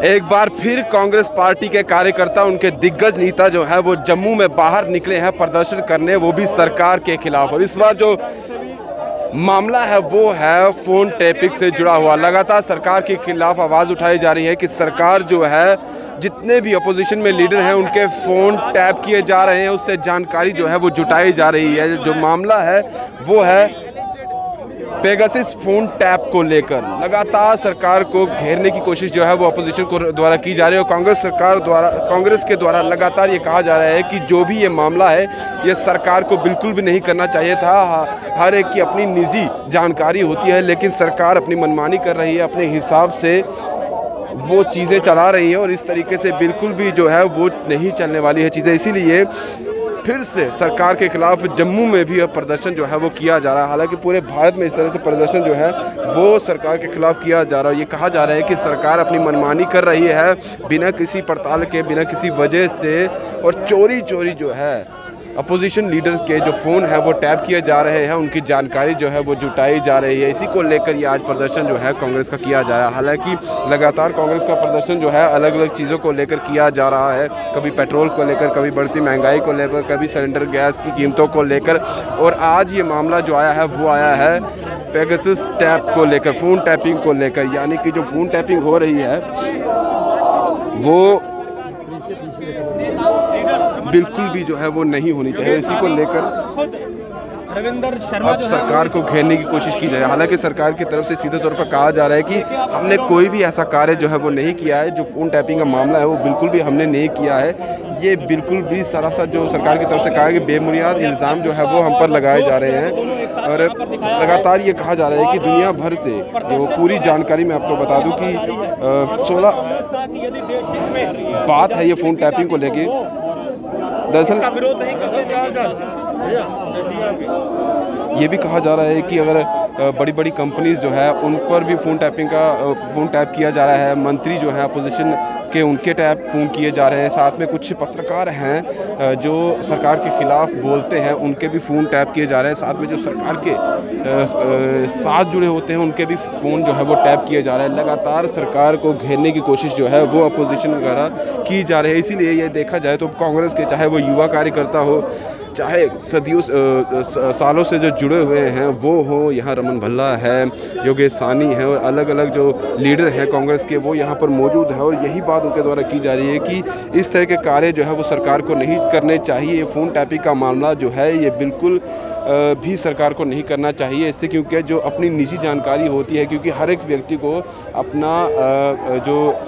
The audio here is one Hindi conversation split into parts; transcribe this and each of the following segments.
एक बार फिर कांग्रेस पार्टी के कार्यकर्ता, उनके दिग्गज नेता जो है वो जम्मू में बाहर निकले हैं प्रदर्शन करने, वो भी सरकार के खिलाफ। और इस बार जो मामला है वो है फ़ोन टैपिंग से जुड़ा हुआ। लगातार सरकार के खिलाफ आवाज़ उठाई जा रही है कि सरकार जो है, जितने भी अपोजिशन में लीडर हैं उनके फ़ोन टैप किए जा रहे हैं, उससे जानकारी जो है वो जुटाई जा रही है। जो मामला है वो है पेगासस फ़ोन टैप को लेकर। लगातार सरकार को घेरने की कोशिश जो है वो अपोजिशन को द्वारा की जा रही है और कांग्रेस के द्वारा लगातार ये कहा जा रहा है कि जो भी ये मामला है ये सरकार को बिल्कुल भी नहीं करना चाहिए था। हर एक की अपनी निजी जानकारी होती है, लेकिन सरकार अपनी मनमानी कर रही है, अपने हिसाब से वो चीज़ें चला रही है और इस तरीके से बिल्कुल भी जो है वो नहीं चलने वाली है चीज़ें। इसीलिए फिर से सरकार के खिलाफ जम्मू में भी अब प्रदर्शन जो है वो किया जा रहा है। हालांकि पूरे भारत में इस तरह से प्रदर्शन जो है वो सरकार के खिलाफ किया जा रहा है। ये कहा जा रहा है कि सरकार अपनी मनमानी कर रही है बिना किसी पड़ताल के, बिना किसी वजह से, और चोरी जो है अपोजिशन लीडर्स के जो फ़ोन है वो टैप किए जा रहे हैं, उनकी जानकारी जो है वो जुटाई जा रही है। इसी को लेकर ये आज प्रदर्शन जो है कांग्रेस का किया जा रहा है। हालांकि लगातार कांग्रेस का प्रदर्शन जो है अलग अलग चीज़ों को लेकर किया जा रहा है, कभी पेट्रोल को लेकर, कभी बढ़ती महंगाई को लेकर, कभी सिलेंडर गैस की कीमतों को लेकर, और आज ये मामला जो आया है वो आया है पेगासस टैप को लेकर, फ़ोन टैपिंग को लेकर। यानी कि जो फ़ोन टैपिंग हो रही है वो बिल्कुल भी जो है वो नहीं होनी चाहिए। इसी को लेकर रविंदर शर्मा अब सरकार को घेरने की कोशिश की जा रही है। हालांकि सरकार की तरफ से सीधे तौर पर कहा जा रहा है कि हमने कोई भी ऐसा कार्य जो है वो नहीं किया है, जो फ़ोन टैपिंग का मामला है वो बिल्कुल भी हमने नहीं किया है। ये बिल्कुल भी सरासर जो सरकार की तरफ से कहा है कि बेबुनियाद इल्ज़ाम जो है वो हम पर लगाए जा रहे हैं। और लगातार ये कहा जा रहा है कि दुनिया भर से जो पूरी जानकारी मैं आपको बता दूं कि 16 बात है ये फ़ोन टैपिंग को लेके। दरअसल ये भी कहा जा रहा है कि अगर बड़ी बड़ी कंपनीज जो है उन पर भी फ़ोन टैप किया जा रहा है। मंत्री जो है अपोजिशन के, उनके टैप फ़ोन किए जा रहे हैं। साथ में कुछ पत्रकार हैं जो सरकार के ख़िलाफ़ बोलते हैं, उनके भी फ़ोन टैप किए जा रहे हैं। साथ में जो सरकार के साथ जुड़े होते हैं उनके भी फ़ोन जो है वो टैप किए जा रहे हैं। लगातार सरकार को घेरने की कोशिश जो है वो अपोजिशन वगैरह की जा रही है। इसीलिए ये देखा जाए तो कांग्रेस के, चाहे वो युवा कार्यकर्ता हो, चाहे सदियों सालों से जो जुड़े हुए हैं वो हो, यहाँ रमन भल्ला है, योगेश सानी है और अलग अलग जो लीडर हैं कांग्रेस के वो यहाँ पर मौजूद है। और यही बात उनके द्वारा की जा रही है कि इस तरह के कार्य जो है वो सरकार को नहीं करने चाहिए। ये फ़ोन टैपिंग का मामला जो है ये बिल्कुल भी सरकार को नहीं करना चाहिए। इससे क्योंकि जो अपनी निजी जानकारी होती है, क्योंकि हर एक व्यक्ति को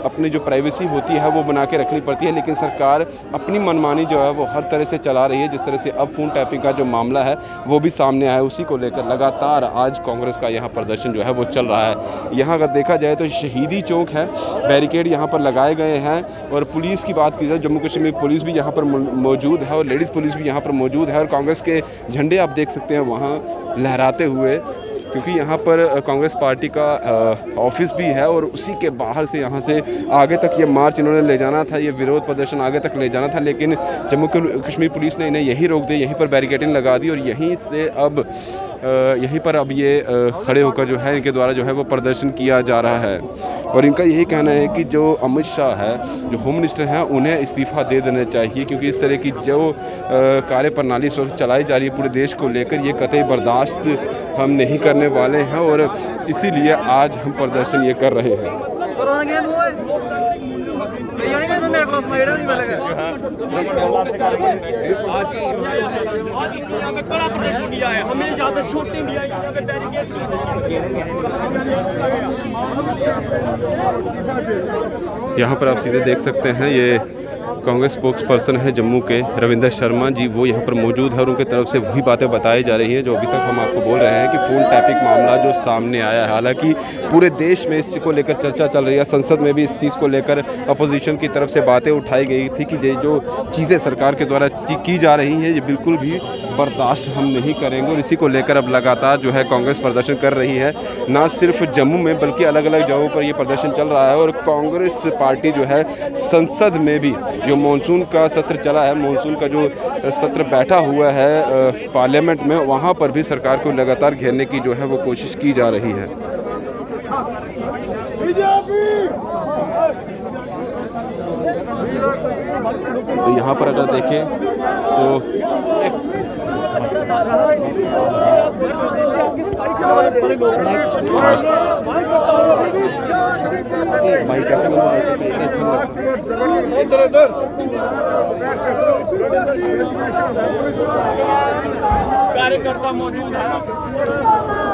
अपनी जो प्राइवेसी होती है वो बना के रखनी पड़ती है, लेकिन सरकार अपनी मनमानी जो है वो हर तरह से चला रही है। जिस तरह से अब फ़ोन टैपिंग का जो मामला है वो भी सामने आया है, उसी को लेकर लगातार आज कांग्रेस का यहाँ प्रदर्शन जो है वो चल रहा है। यहाँ अगर देखा जाए तो शहीदी चौक है, बैरिकेड यहाँ पर लगाए गए हैं। और पुलिस की बात की जाए, जम्मू कश्मीर पुलिस भी यहाँ पर मौजूद है और लेडीज़ पुलिस भी यहाँ पर मौजूद है। और कांग्रेस के झंडे आप देख सकते हैं वहाँ लहराते हुए, क्योंकि यहाँ पर कांग्रेस पार्टी का ऑफिस भी है और उसी के बाहर से यहाँ से आगे तक ये मार्च इन्होंने ले जाना था, ये विरोध प्रदर्शन आगे तक ले जाना था, लेकिन जम्मू कश्मीर पुलिस ने इन्हें यहीं रोक दिया, यहीं पर बैरिकेडिंग लगा दी और यहीं पर अब ये खड़े होकर जो है इनके द्वारा जो है वो प्रदर्शन किया जा रहा है। और इनका यही कहना है कि जो अमित शाह है, जो होम मिनिस्टर हैं, उन्हें इस्तीफ़ा दे देना चाहिए, क्योंकि इस तरह की जो कार्य प्रणाली इस वक्त चलाई जा रही है पूरे देश को लेकर, ये कतई बर्दाश्त हम नहीं करने वाले हैं और इसीलिए आज हम प्रदर्शन ये कर रहे हैं। यहाँ पर आप सीधे देख सकते हैं ये कांग्रेस स्पोक्स पर्सन है जम्मू के रविंदर शर्मा जी, वो यहाँ पर मौजूद है और उनके तरफ से वही बातें बताई जा रही हैं जो अभी तक हम आपको बोल रहे हैं कि फ़ोन टैपिंग मामला जो सामने आया है। हालांकि पूरे देश में इस चीज़ को लेकर चर्चा चल रही है, संसद में भी इस चीज़ को लेकर अपोजिशन की तरफ से बातें उठाई गई थी कि ये जो चीज़ें सरकार के द्वारा की जा रही हैं ये बिल्कुल भी बर्दाश्त हम नहीं करेंगे। और इसी को लेकर अब लगातार जो है कांग्रेस प्रदर्शन कर रही है, ना सिर्फ जम्मू में बल्कि अलग अलग जगहों पर ये प्रदर्शन चल रहा है। और कांग्रेस पार्टी जो है संसद में भी, जो मॉनसून का सत्र चला है, मॉनसून का जो सत्र बैठा हुआ है पार्लियामेंट में, वहाँ पर भी सरकार को लगातार घेरने की जो है वो कोशिश की जा रही है। तो यहाँ पर अगर देखें तो भाई कैसे इधर कार्यकर्ता मौजूद है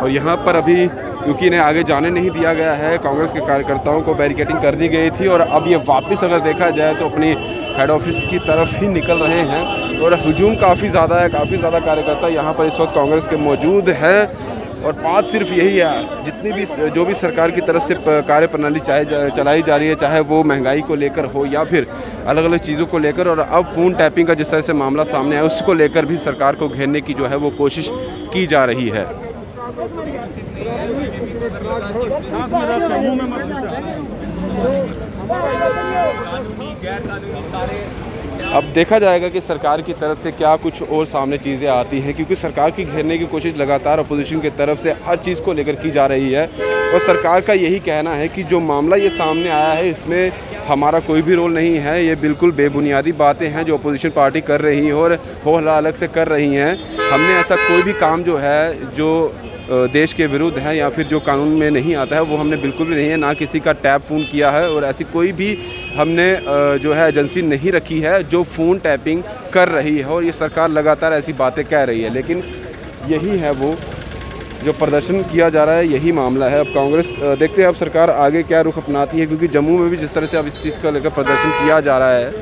और यहाँ पर अभी क्योंकि इन्हें आगे जाने नहीं दिया गया है, कांग्रेस के कार्यकर्ताओं को बैरिकेडिंग कर दी गई थी और अब ये वापस अगर देखा जाए तो अपनी हेड ऑफिस की तरफ ही निकल रहे हैं और हुजूम काफ़ी ज़्यादा है, काफ़ी ज़्यादा कार्यकर्ता यहाँ पर इस वक्त कांग्रेस के मौजूद हैं। और बात सिर्फ यही है, जितनी भी जो भी सरकार की तरफ से कार्य प्रणाली चलाई जा रही है, चाहे वो महंगाई को लेकर हो या फिर अलग अलग चीज़ों को लेकर, और अब फ़ोन टैपिंग का जिस तरह से मामला सामने आया उसको लेकर भी सरकार को घेरने की जो है वो कोशिश की जा रही है। अब देखा जाएगा कि सरकार की तरफ से क्या कुछ और सामने चीज़ें आती हैं, क्योंकि सरकार की घेरने की कोशिश लगातार अपोजिशन की तरफ से हर चीज़ को लेकर की जा रही है और सरकार का यही कहना है कि जो मामला ये सामने आया है इसमें हमारा कोई भी रोल नहीं है, ये बिल्कुल बेबुनियादी बातें हैं जो अपोजिशन पार्टी कर रही है और वो अलग से कर रही हैं। हमने ऐसा कोई भी काम जो है जो देश के विरुद्ध है या फिर जो कानून में नहीं आता है वो हमने बिल्कुल भी नहीं है, ना किसी का टैप फ़ोन किया है और ऐसी कोई भी हमने जो है एजेंसी नहीं रखी है जो फ़ोन टैपिंग कर रही है और ये सरकार लगातार ऐसी बातें कह रही है। लेकिन यही है वो जो प्रदर्शन किया जा रहा है, यही मामला है। अब कांग्रेस देखते हैं अब सरकार आगे क्या रुख अपनाती है, क्योंकि जम्मू में भी जिस तरह से अब इस चीज़ को लेकर प्रदर्शन किया जा रहा है।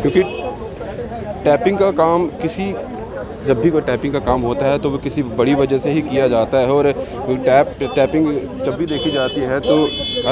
क्योंकि टैपिंग का काम जब भी कोई टैपिंग का काम होता है तो वो किसी बड़ी वजह से ही किया जाता है और टैपिंग जब भी देखी जाती है तो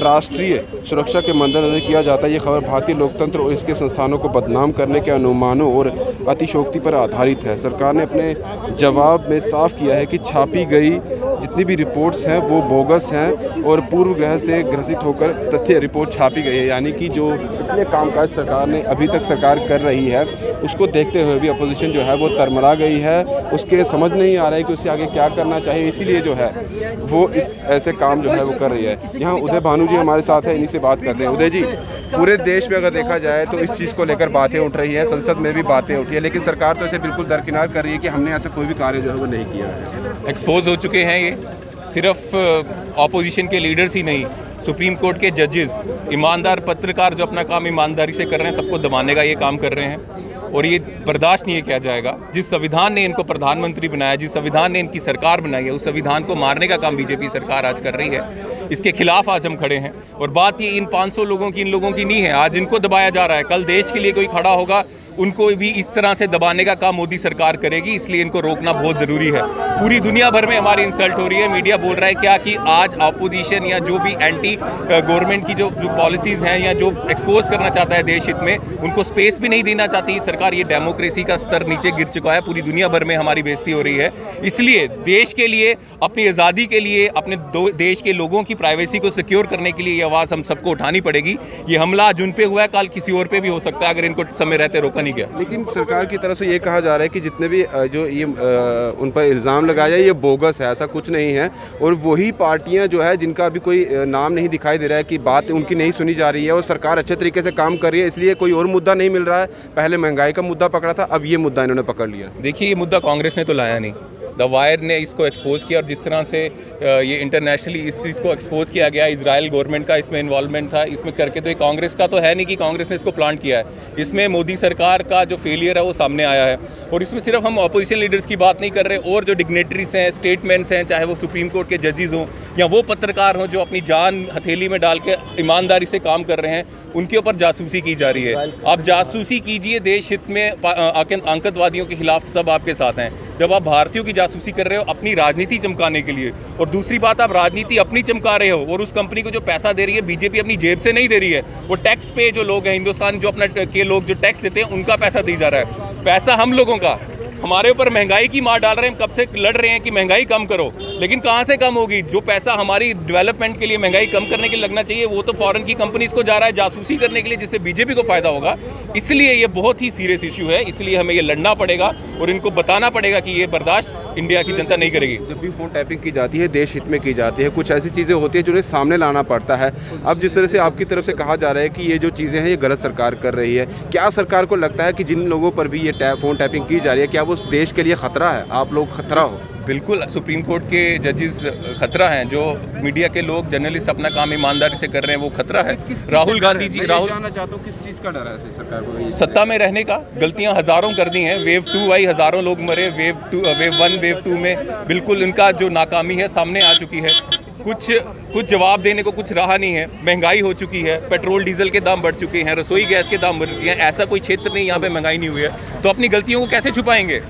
राष्ट्रीय सुरक्षा के मद्देनजर किया जाता है। ये खबर भारतीय लोकतंत्र और इसके संस्थानों को बदनाम करने के अनुमानों और अतिशोक्ति पर आधारित है। सरकार ने अपने जवाब में साफ किया है कि छापी गई जितनी भी रिपोर्ट्स हैं वो बोगस हैं और पूर्व ग्रह से ग्रसित होकर तथ्य रिपोर्ट छापी गई है। यानी कि जो पिछले कामकाज सरकार ने अभी तक सरकार कर रही है उसको देखते हुए भी अपोजिशन जो है वो तरमरा गई है, उसके समझ नहीं आ रहा है कि उससे आगे क्या करना चाहिए, इसीलिए जो है वो इस ऐसे काम जो है वो कर रही है। यहाँ उदय भानु जी हमारे साथ है, इन्हीं से बात करते हैं। उदय जी, पूरे देश में अगर देखा जाए तो इस चीज़ को लेकर बातें उठ रही है, संसद में भी बातें उठी है, लेकिन सरकार तो इसे बिल्कुल दरकिनार कर रही है कि हमने ऐसा कोई भी कार्य जो है वो नहीं किया है। एक्सपोज हो चुके हैं ये, सिर्फ ऑपोजिशन के लीडर्स ही नहीं, सुप्रीम कोर्ट के जजेस, ईमानदार पत्रकार जो अपना काम ईमानदारी से कर रहे हैं, सबको दबाने का ये काम कर रहे हैं और ये बर्दाश्त नहीं किया जाएगा। जिस संविधान ने इनको प्रधानमंत्री बनाया, जिस संविधान ने इनकी सरकार बनाई है, उस संविधान को मारने का काम बीजेपी सरकार आज कर रही है। इसके खिलाफ आज हम खड़े हैं और बात ये इन 500 लोगों की, इन लोगों की नहीं है। आज इनको दबाया जा रहा है, कल देश के लिए कोई खड़ा होगा उनको भी इस तरह से दबाने का काम मोदी सरकार करेगी, इसलिए इनको रोकना बहुत ज़रूरी है। पूरी दुनिया भर में हमारी इंसल्ट हो रही है, मीडिया बोल रहा है क्या कि आज अपोजिशन या जो भी एंटी गवर्नमेंट की जो पॉलिसीज़ हैं या जो एक्सपोज करना चाहता है देश हित में, उनको स्पेस भी नहीं देना चाहती सरकार। ये डेमोक्रेसी का स्तर नीचे गिर चुका है, पूरी दुनिया भर में हमारी बेइज्जती हो रही है। इसलिए देश के लिए, अपनी आज़ादी के लिए, अपने देश के लोगों की प्राइवेसी को सिक्योर करने के लिए ये आवाज़ हम सबको उठानी पड़ेगी। ये हमला आज उन पे हुआ है, कल किसी और पे भी हो सकता है अगर इनको समय रहते रोका नहीं गया। लेकिन सरकार की तरफ से ये कहा जा रहा है कि जितने भी जो ये उन पर इल्ज़ाम लगाया जाए ये बोगस है, ऐसा कुछ नहीं है। और वही पार्टियां जो है जिनका अभी कोई नाम नहीं दिखाई दे रहा है कि बात उनकी नहीं सुनी जा रही है और सरकार अच्छे तरीके से काम कर रही है, इसलिए कोई और मुद्दा नहीं मिल रहा है। पहले महंगाई का मुद्दा पकड़ा था, अब ये मुद्दा इन्होंने पकड़ लिया। देखिए, ये मुद्दा कांग्रेस ने तो लाया नहीं, द वायर ने इसको एक्सपोज किया और जिस तरह से ये इंटरनेशनली इस चीज़ को एक्सपोज किया गया, इजराइल गवर्नमेंट का इसमें इन्वॉल्वमेंट था, इसमें करके तो ये कांग्रेस का तो है नहीं कि कांग्रेस ने इसको प्लांट किया है। इसमें मोदी सरकार का जो फेलियर है वो सामने आया है और इसमें सिर्फ हम अपोजिशन लीडर्स की बात नहीं कर रहे, और जो डिग्नेटरीज हैं, स्टेटमेंट्स हैं, चाहे वो सुप्रीम कोर्ट के जजेस हों या वो पत्रकार हों जो अपनी जान हथेली में डाल के ईमानदारी से काम कर रहे हैं, उनके ऊपर जासूसी की जा रही है। आप जासूसी कीजिए, देश हित में आतंकवादियों के खिलाफ सब आपके साथ हैं, जब आप भारतीयों की जासूसी कर रहे हो अपनी राजनीति चमकाने के लिए, और दूसरी बात आप राजनीति अपनी चमका रहे हो और उस कंपनी को जो पैसा दे रही है बीजेपी अपनी जेब से नहीं दे रही है, वो टैक्स पे जो लोग हैं हिंदुस्तान जो अपना के लोग जो टैक्स देते हैं उनका पैसा दी जा रहा है। पैसा हम लोगों का, हमारे ऊपर महंगाई की मार डाल रहे हैं, हम कब से लड़ रहे हैं कि महंगाई कम करो, लेकिन कहाँ से कम होगी? जो पैसा हमारी डेवलपमेंट के लिए महंगाई कम करने के लिए लगना चाहिए वो तो फॉरेन की कंपनीज को जा रहा है जासूसी करने के लिए, जिससे बीजेपी को फायदा होगा। इसलिए ये बहुत ही सीरियस इशू है, इसलिए हमें ये लड़ना पड़ेगा और इनको बताना पड़ेगा कि ये बर्दाश्त इंडिया की जनता नहीं करेगी। जब भी फ़ोन टैपिंग की जाती है देश हित में की जाती है, कुछ ऐसी चीज़ें होती है जिन्हें सामने लाना पड़ता है। अब जिस तरह से आपकी तरफ से कहा जा रहा है कि ये जो चीज़ें हैं ये गलत सरकार कर रही है, क्या सरकार को लगता है कि जिन लोगों पर भी ये फ़ोन टैपिंग की जा रही है क्या वो देश के लिए खतरा है? आप लोग खतरा हो? बिल्कुल, सुप्रीम कोर्ट के जजेस खतरा हैं, जो मीडिया के लोग जर्नलिस्ट अपना काम ईमानदारी से कर रहे हैं वो खतरा है। राहुल गांधी जी, राहुल जानना चाहता हूँ किस चीज़ का डर है सरकार को? सत्ता में रहने का। गलतियां हज़ारों कर दी हैं, वेव 2 आई, हज़ारों लोग मरे, वेव 1 वेव 2 में बिल्कुल उनका जो नाकामी है सामने आ चुकी है। कुछ जवाब देने को कुछ रहा नहीं है, महंगाई हो चुकी है, पेट्रोल डीजल के दाम बढ़ चुके हैं, रसोई गैस के दाम बढ़ चुके हैं, ऐसा कोई क्षेत्र नहीं यहाँ पे महंगाई नहीं हुई है, तो अपनी गलतियों को कैसे छुपाएंगे?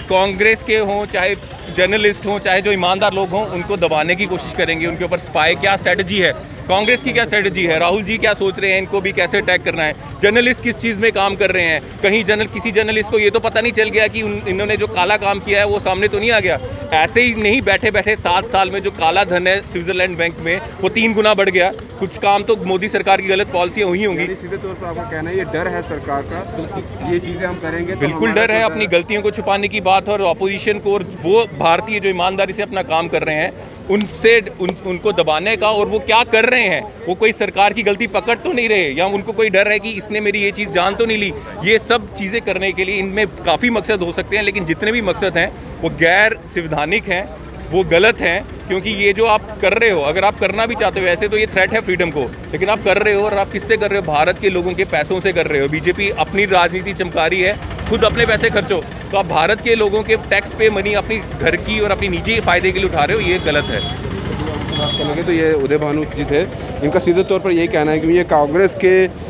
कांग्रेस के हों चाहे जर्नलिस्ट हों चाहे जो ईमानदार लोग हों उनको दबाने की कोशिश करेंगे, उनके ऊपर स्पाई। क्या स्ट्रेटजी है कांग्रेस की, क्या स्ट्रेटजी है? राहुल जी क्या सोच रहे हैं इनको भी कैसे अटैक करना है? जर्नलिस्ट किस चीज़ में काम कर रहे हैं? कहीं किसी जर्नलिस्ट को ये तो पता नहीं चल गया कि इन्होंने जो काला काम किया है वो सामने तो नहीं आ गया? ऐसे ही नहीं बैठे बैठे 7 साल में जो काला धन है स्विट्जरलैंड बैंक में वो 3 गुना बढ़ गया। कुछ काम तो मोदी सरकार की गलत पॉलिसियाँ हुई होंगी। सीधे तौर पर आपका कहना है ये डर है सरकार का, तो ये चीज़ें हम करेंगे तो बिल्कुल डर है, अपनी गलतियों को छुपाने की बात है। और अपोजिशन को और वो भारतीय जो ईमानदारी से अपना काम कर रहे हैं उनको दबाने का, और वो क्या कर रहे हैं? वो कोई सरकार की गलती पकड़ तो नहीं रहे, या उनको कोई डर है कि इसने मेरी ये चीज़ जान तो नहीं ली? ये सब चीज़ें करने के लिए इनमें काफ़ी मकसद हो सकते हैं, लेकिन जितने भी मकसद हैं वो गैर संवैधानिक हैं, वो गलत हैं। क्योंकि ये जो आप कर रहे हो, अगर आप करना भी चाहते हो वैसे तो ये थ्रेट है फ्रीडम को, लेकिन आप कर रहे हो, और आप किससे कर रहे हो? भारत के लोगों के पैसों से कर रहे हो। बीजेपी अपनी राजनीति चमका रही है, खुद अपने पैसे खर्चो, तो आप भारत के लोगों के टैक्स पे मनी अपनी घर की और अपनी निजी फ़ायदे के लिए उठा रहे हो, ये गलत है। बात करेंगे तो ये उदय भानु जी थे, इनका सीधे तौर पर यही कहना है कि ये कांग्रेस के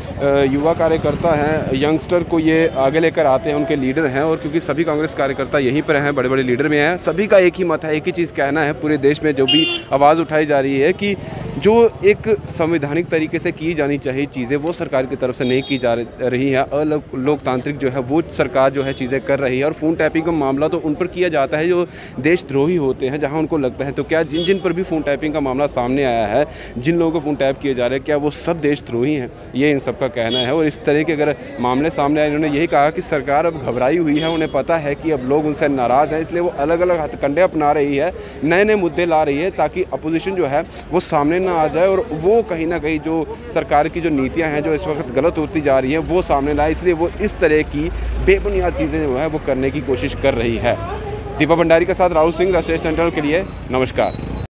युवा कार्यकर्ता हैं, यंगस्टर को ये आगे लेकर आते हैं, उनके लीडर हैं, और क्योंकि सभी कांग्रेस कार्यकर्ता यहीं पर हैं, बड़े बड़े लीडर में हैं, सभी का एक ही मत है, एक ही चीज़ कहना है पूरे देश में जो भी आवाज़ उठाई जा रही है कि जो एक संवैधानिक तरीके से की जानी चाहिए चीज़ें वो सरकार की तरफ से नहीं की जा रही है। लोकतांत्रिक जो है वो सरकार जो है चीज़ें कर रही है, और फ़ोन टैपिंग का मामला तो उन पर किया जाता है जो देशद्रोही होते हैं, जहां उनको लगता है। तो क्या जिन पर भी फ़ोन टैपिंग का मामला सामने आया है, जिन लोगों को फ़ोन टैप किए जा रहे हैं, क्या वो सब देशद्रोही हैं? ये इन सब का कहना है। और इस तरह के अगर मामले सामने आए, इन्होंने यही कहा कि सरकार अब घबराई हुई है, उन्हें पता है कि अब लोग उनसे नाराज़ हैं, इसलिए वो अलग अलग हथकंडे अपना रही है, नए नए मुद्दे ला रही है ताकि अपोजिशन जो है वो सामने ना आ जाए, और वो कहीं ना कहीं जो सरकार की जो नीतियां हैं जो इस वक्त गलत होती जा रही हैं वो सामने लाए, इसलिए वो इस तरह की बेबुनियाद चीज़ें जो है वो करने की कोशिश कर रही है। दीपा भंडारी के साथ राहुल सिंह, राष्ट्रीय सेंट्रल के लिए नमस्कार।